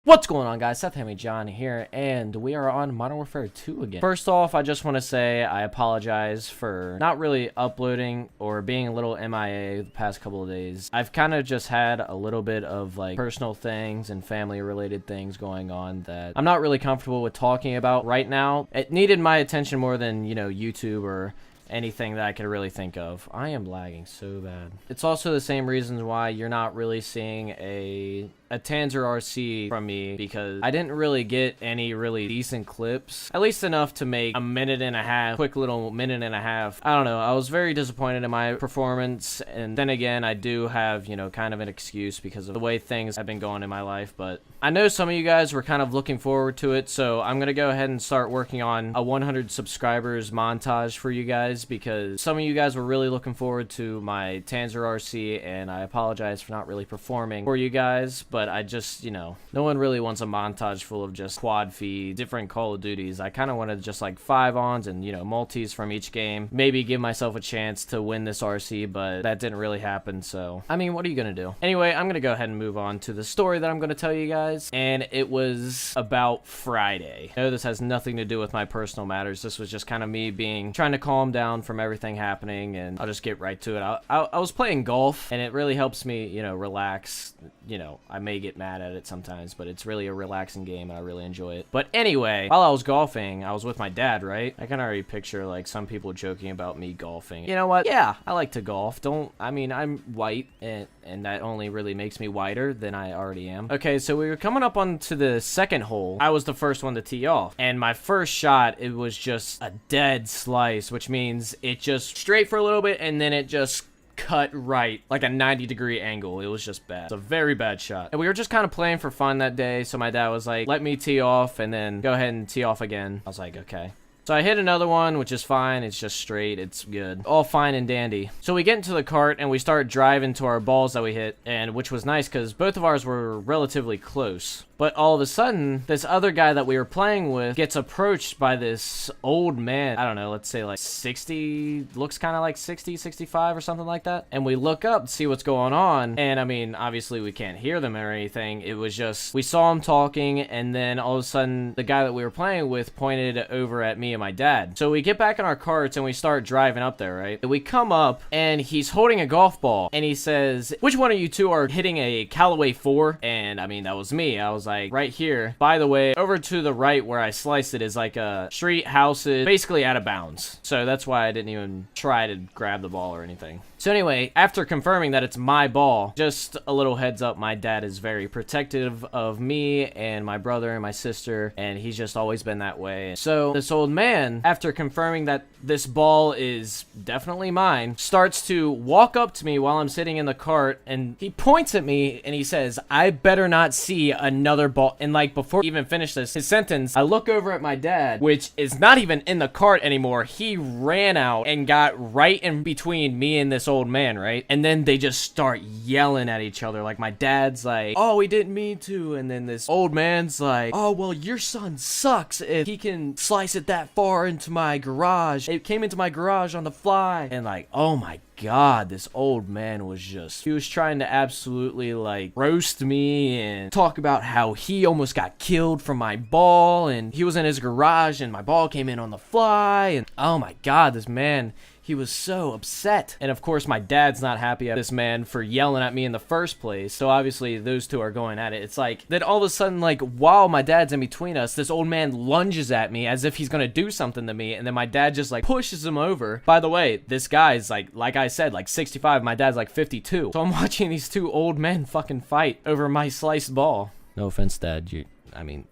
What's going on, guys? SethHami John here, and we are on Modern Warfare 2 again. First off, I just want to say I apologize for not really uploading or being a little MIA the past couple of days. I've kind of just had a little bit of like personal things and family related things going on that I'm not really comfortable with talking about right now. It needed my attention more than, you know, YouTube or anything that I could really think of. I am lagging so bad. It's also the same reasons why you're not really seeing a Tanzer RC from me, because I didn't really get any really decent clips, at least enough to make a minute and a half, quick little minute and a half. I don't know, I was very disappointed in my performance, and then again, I do have, you know, kind of an excuse because of the way things have been going in my life, but I know some of you guys were kind of looking forward to it, so I'm gonna go ahead and start working on a 100 subscribers montage for you guys, because some of you guys were really looking forward to my Tanzer RC, and I apologize for not really performing for you guys, but I just, you know, no one really wants a montage full of just quad feed, different Call of Duties. I kind of wanted just like 5-ons and, you know, multis from each game. Maybe give myself a chance to win this RC, but that didn't really happen, so, I mean, what are you gonna do? Anyway, I'm gonna go ahead and move on to the story that I'm gonna tell you guys, and it was about Friday. I know this has nothing to do with my personal matters. This was just kind of me trying to calm down from everything happening, and I'll just get right to it. I was playing golf, and it really helps me, you know, relax. You know, I may get mad at it sometimes, but it's really a relaxing game, and I really enjoy it. But anyway, while I was golfing, I was with my dad, right? I can already picture, like, some people joking about me golfing. You know what? Yeah, I like to golf. I mean, I'm white, and that only really makes me whiter than I already am. Okay, so we were coming up onto the second hole. I was the first one to tee off, and my first shot, it was just a dead slice, which means it just straight for a little bit, and then it just cut right, like a 90-degree angle. It was just bad. It's a very bad shot. And we were just kind of playing for fun that day, so my dad was like, let me tee off and then go ahead and tee off again. I was like, okay. So I hit another one, which is fine. It's just straight. It's good. All fine and dandy. So we get into the cart and we start driving to our balls that we hit, and which was nice because both of ours were relatively close. But all of a sudden, this other guy that we were playing with gets approached by this old man. I don't know, let's say like 60, looks kind of like 60, 65 or something like that. And we look up to see what's going on. And I mean, obviously we can't hear them or anything. It was just, we saw him talking, and then all of a sudden, the guy that we were playing with pointed over at me and my dad. So we get back in our carts and we start driving up there, right? And we come up and he's holding a golf ball and he says, which one of you two are hitting a Callaway 4? And I mean, that was me. I was like, right here. By the way, over to the right where I sliced it is like a street, houses, basically out of bounds. So that's why I didn't even try to grab the ball or anything. So anyway, after confirming that it's my ball, just a little heads up, my dad is very protective of me and my brother and my sister, and he's just always been that way. So this old man, after confirming that this ball is definitely mine, starts to walk up to me while I'm sitting in the cart, and he points at me and he says, I better not see another ball. And like, before he even finished his sentence, I look over at my dad, which is not even in the cart anymore. He ran out and got right in between me and this old man, right? And then they just start yelling at each other. Like, my dad's like, oh, he didn't mean to. And then this old man's like, oh, well, your son sucks if he can slice it that far into my garage. It came into my garage on the fly. And like, oh my God, this old man was just, he was trying to absolutely like roast me and talk about how he almost got killed from my ball, and he was in his garage and my ball came in on the fly, and oh my God, this man, he was so upset. And of course, my dad's not happy at this man for yelling at me in the first place. So obviously, those two are going at it. It's like, then all of a sudden, like, while my dad's in between us, this old man lunges at me as if he's gonna do something to me. And then my dad just, like, pushes him over. By the way, this guy's, like I said, like 65. My dad's, like, 52. So I'm watching these two old men fucking fight over my sliced ball. No offense, Dad. I mean,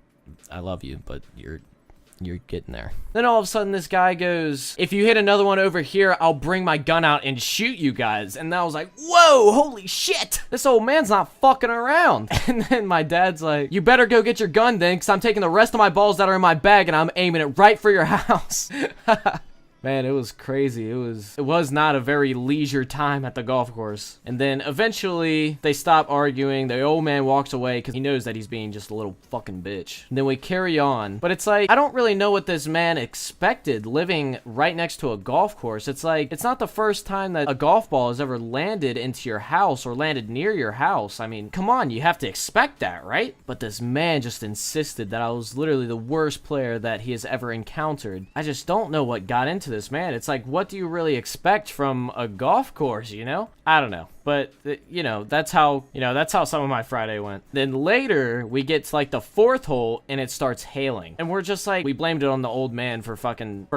I love you, but you're getting there. Then all of a sudden this guy goes, if you hit another one over here, I'll bring my gun out and shoot you guys. And I was like, whoa, holy shit. This old man's not fucking around. And then my dad's like, you better go get your gun then, because I'm taking the rest of my balls that are in my bag and I'm aiming it right for your house. Man, it was crazy. It was not a very leisure time at the golf course. And then eventually they stop arguing. The old man walks away because he knows that he's being just a little fucking bitch. And then we carry on. But it's like, I don't really know what this man expected living right next to a golf course. It's like, it's not the first time that a golf ball has ever landed into your house or landed near your house. I mean, come on, you have to expect that, right? But this man just insisted that I was literally the worst player that he has ever encountered. I just don't know what got into this man. It's like, what do you really expect from a golf course, you know? I don't know. But, you know, that's how some of my Friday went. Then later, we get to like the 4th hole and it starts hailing. And we're just like, we blamed it on the old man for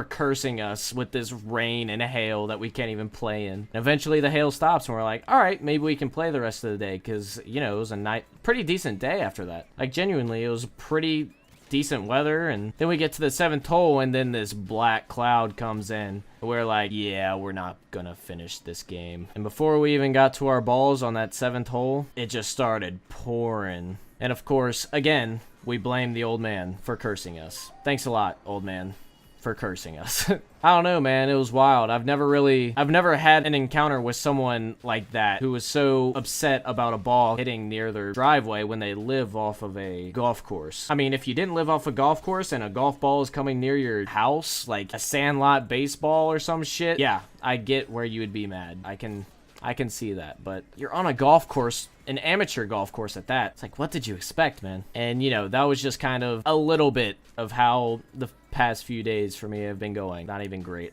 cursing us with this rain and hail that we can't even play in. And eventually the hail stops and we're like, all right, maybe we can play the rest of the day. Because, you know, it was a pretty decent day after that. Like, genuinely, it was pretty decent weather. And then we get to the 7th hole and then this black cloud comes in. We're like, yeah, we're not gonna finish this game. And before we even got to our balls on that 7th hole, it just started pouring. And of course, again, we blame the old man for cursing us. Thanks a lot, old man, for cursing us. I don't know, man. It was wild. I've never had an encounter with someone like that who was so upset about a ball hitting near their driveway when they live off of a golf course. I mean, if you didn't live off a golf course and a golf ball is coming near your house, like a sandlot baseball or some shit, yeah, I get where you would be mad. I can see that, but you're on a golf course, an amateur golf course at that. It's like, what did you expect, man? And, you know, that was just kind of a little bit of how the past few days for me have been going. Not even great.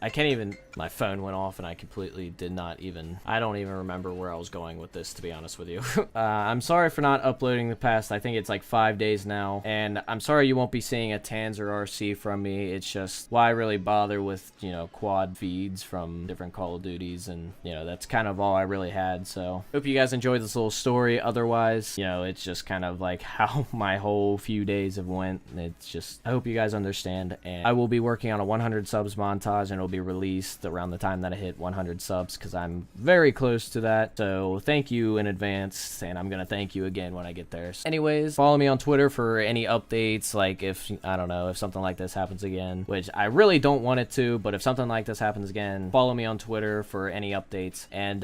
My phone went off and I completely I don't even remember where I was going with this, to be honest with you. I'm sorry for not uploading the past, I think it's like 5 days now, and I'm sorry you won't be seeing a Tans or RC from me. It's just, why really bother with, you know, quad feeds from different Call of Duties, and, you know, that's kind of all I really had. So hope you guys enjoyed this little story. Otherwise, you know, it's just kind of like how my whole few days have went. It's just, I hope you guys understand, and I will be working on a 100 subs montage, and it'll be released around the time that I hit 100 subs, because I'm very close to that. So thank you in advance, and I'm gonna thank you again when I get there. So anyways, follow me on Twitter for any updates, like if, I don't know, if something like this happens again, which I really don't want it to, but if something like this happens again, follow me on Twitter for any updates. And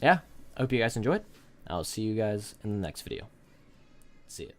yeah, I hope you guys enjoyed. I'll see you guys in the next video. See ya.